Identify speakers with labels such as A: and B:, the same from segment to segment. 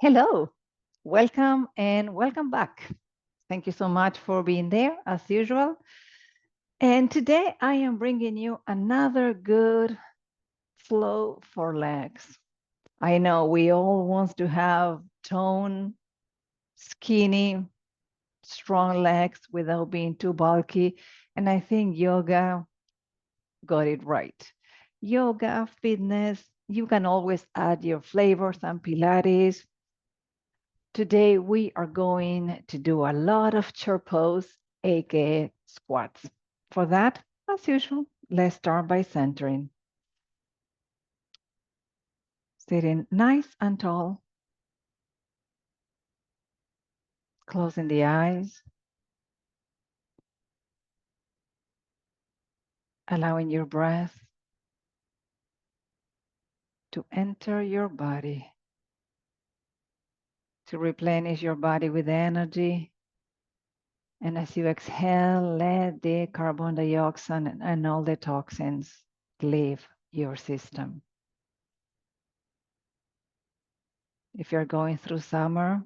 A: Hello, welcome and welcome back. Thank you so much for being there as usual. And today I am bringing you another good flow for legs. I know we all want to have tone, skinny, strong legs without being too bulky. And I think yoga got it right. Yoga, fitness, you can always add your flavors and Pilates. Today we are going to do a lot of chair pose, aka squats. For that, as usual, let's start by centering. Sitting nice and tall, closing the eyes, allowing your breath to enter your body, to replenish your body with energy. And as you exhale, let the carbon dioxide and all the toxins leave your system. If you're going through summer,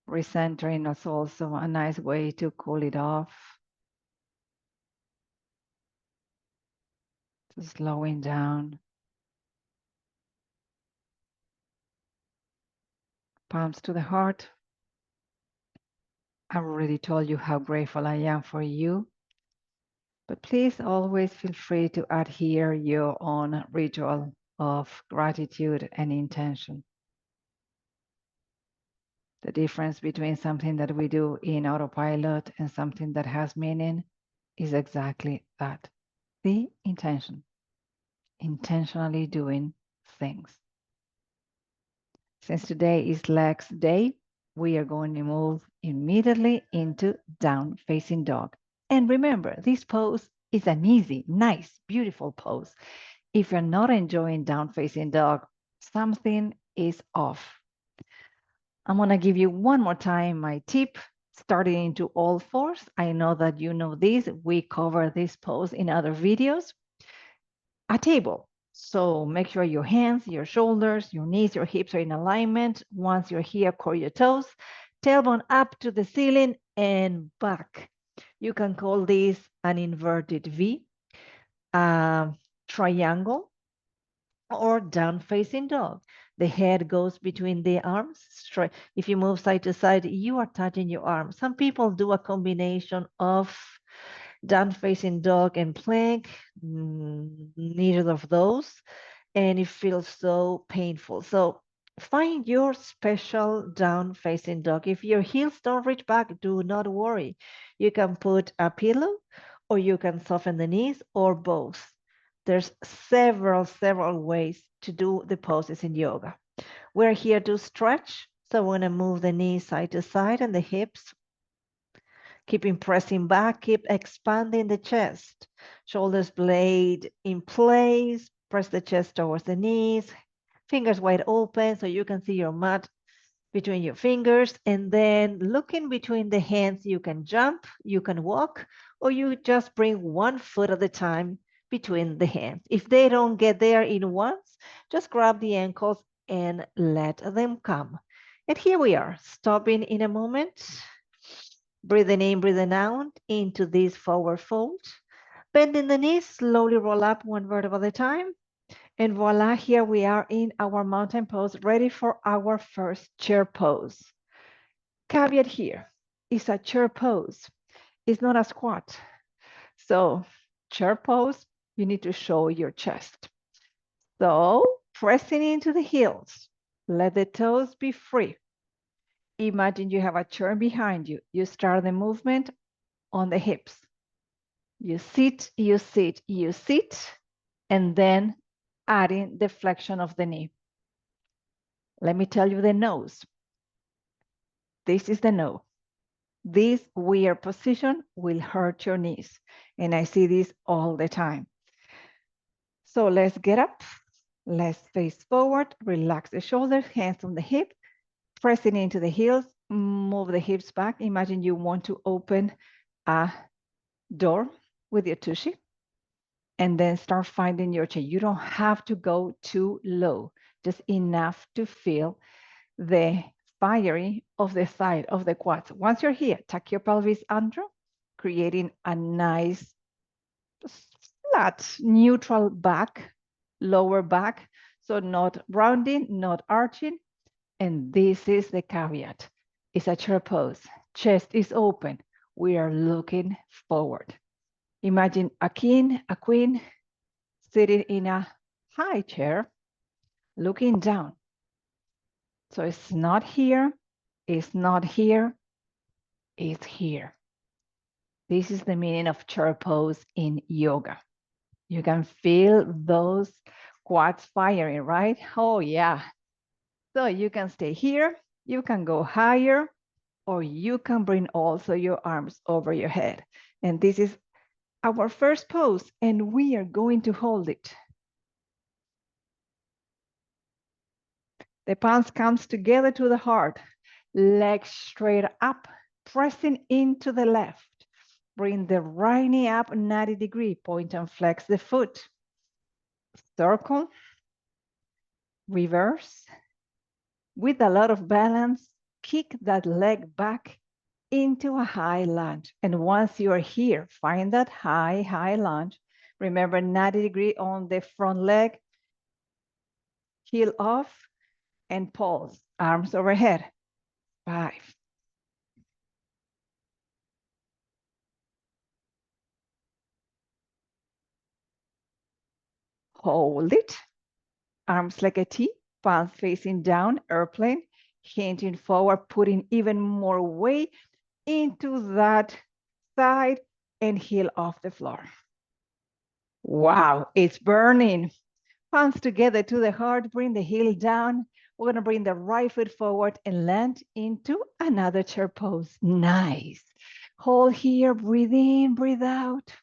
A: recentering is also a nice way to cool it off, to slowing down. Palms to the heart. I already told you how grateful I am for you, but please always feel free to add here your own ritual of gratitude and intention. The difference between something that we do in autopilot and something that has meaning is exactly that, the intention, intentionally doing things. Since today is legs day, we are going to move immediately into down facing dog. And remember, this pose is an easy, nice, beautiful pose. If you're not enjoying down facing dog, something is off. I'm going to give you one more time my tip, starting into all fours. I know that you know this. We cover this pose in other videos. A table. So make sure your hands, your shoulders, your knees, your hips are in alignment. Once you're here, curl your toes, tailbone up to the ceiling and back. You can call this an inverted V, a triangle, or down facing dog. The head goes between the arms. Straight. If you move side to side, you are touching your arms. Some people do a combination of down facing dog and plank, neither of those, and it feels so painful. So find your special down facing dog. If your heels don't reach back, do not worry. You can put a pillow or you can soften the knees or both. There's several ways to do the poses in yoga. We're here to stretch. So we're gonna move the knees side to side and the hips. Keeping pressing back, keep expanding the chest. Shoulders blade in place, press the chest towards the knees, fingers wide open so you can see your mat between your fingers. And then looking between the hands, you can jump, you can walk, or you just bring one foot at a time between the hands. If they don't get there in once, just grab the ankles and let them come. And here we are, stopping in a moment. Breathing in, breathing out into this forward fold. Bending the knees, slowly roll up one vertebra at a time. And voila, here we are in our mountain pose, ready for our first chair pose. Caveat here is a chair pose. It's not a squat. So chair pose, you need to show your chest. So pressing into the heels, let the toes be free. Imagine you have a chair behind you. You start the movement on the hips. You sit, you sit, you sit, and then adding the flexion of the knee. Let me tell you the no's. This is the no. This weird position will hurt your knees. And I see this all the time. So let's get up. Let's face forward. Relax the shoulders, hands on the hip, pressing into the heels. Move the hips back. Imagine you want to open a door with your tushy. And then start finding your chair. You don't have to go too low, just enough to feel the firing of the side of the quads. Once you're here, tuck your pelvis under, creating a nice flat, neutral back, lower back. So not rounding, not arching. And this is the caveat. It's a chair pose. Chest is open. We are looking forward. Imagine a king, a queen sitting in a high chair, looking down. So it's not here, it's not here, it's here. This is the meaning of chair pose in yoga. You can feel those quads firing, right? Oh, yeah. So you can stay here, you can go higher, or you can bring also your arms over your head. And this is our first pose, and we are going to hold it. The palms comes together to the heart, legs straight up, pressing into the left. Bring the right knee up 90 degree, point and flex the foot. Circle, reverse. With a lot of balance, kick that leg back into a high lunge. And once you are here, find that high lunge. Remember 90 degree on the front leg, heel off, and pulse, arms overhead. 5. Hold it, arms like a T, palms facing down, airplane, hinging forward, putting even more weight into that side and heel off the floor. Wow, it's burning. Palms together to the heart, bring the heel down. We're gonna bring the right foot forward and land into another chair pose. Nice. Hold here, breathe in, breathe out.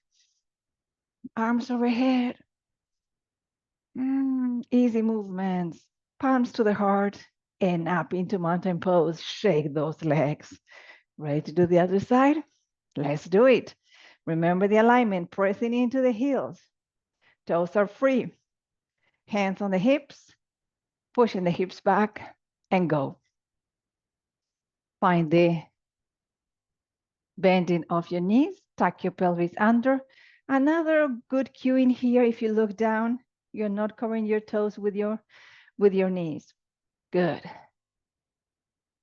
A: Arms overhead. Easy movements. Palms to the heart and up into mountain pose. Shake those legs. Ready to do the other side? Let's do it. Remember the alignment, pressing into the heels. Toes are free. Hands on the hips, pushing the hips back and go. Find the bending of your knees, tuck your pelvis under. Another good cue in here, if you look down, you're not covering your toes with your knees. Good.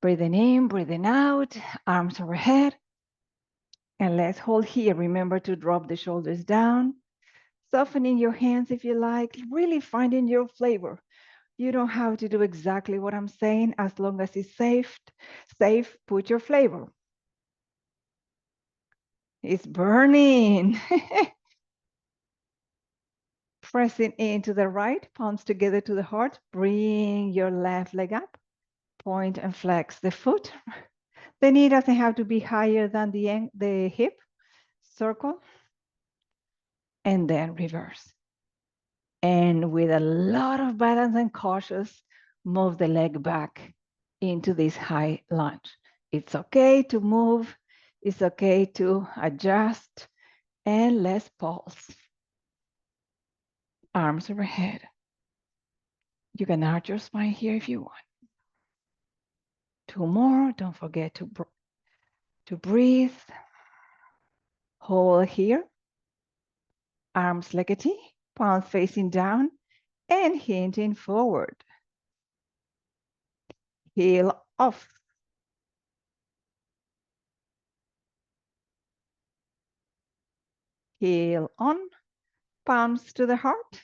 A: Breathing in, breathing out, arms overhead. And let's hold here. Remember to drop the shoulders down. Softening your hands if you like, really finding your flavor. You don't have to do exactly what I'm saying as long as it's safe. Safe, put your flavor. It's burning. Pressing into the right, palms together to the heart. Bring your left leg up. Point and flex the foot. The knee doesn't have to be higher than the hip. Circle. And then reverse. And with a lot of balance and cautious, move the leg back into this high lunge. It's okay to move. It's okay to adjust. And let's pulse. Arms overhead. You can arch your spine here if you want. 2 more. Don't forget to breathe. Hold here. Arms like a T, palms facing down and hinging forward. Heel off. Heel on. Palms to the heart.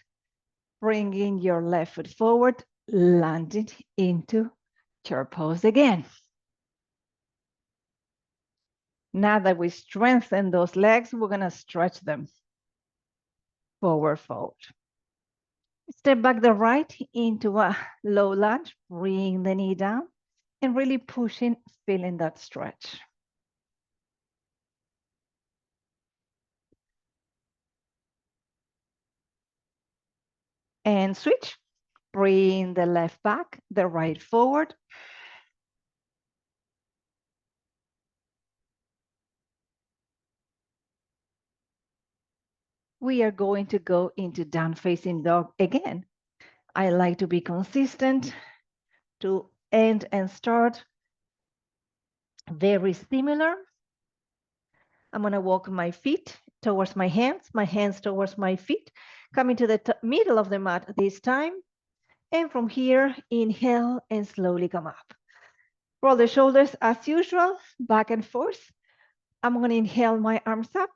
A: Bringing your left foot forward, landing into chair pose again. Now that we strengthen those legs, we're gonna stretch them. Forward fold. Step back the right into a low lunge, bring the knee down, and really pushing, feeling that stretch. And switch. Bring the left back, the right forward. we are going to go into down facing dog again. I like to be consistent, to end and start very similar. I'm going to walk my feet towards my hands towards my feet, coming to the middle of the mat this time. And from here, inhale and slowly come up. Roll the shoulders as usual, back and forth. I'm going to inhale my arms up.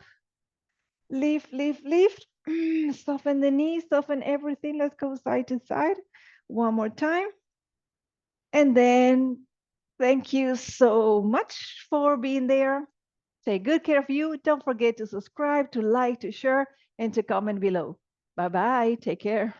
A: Lift, lift, lift. Soften the knees, soften everything. Let's go side to side. One more time. And then thank you so much for being there. Take good care of you. Don't forget to subscribe, to like, to share, and to comment below. Bye bye. Take care.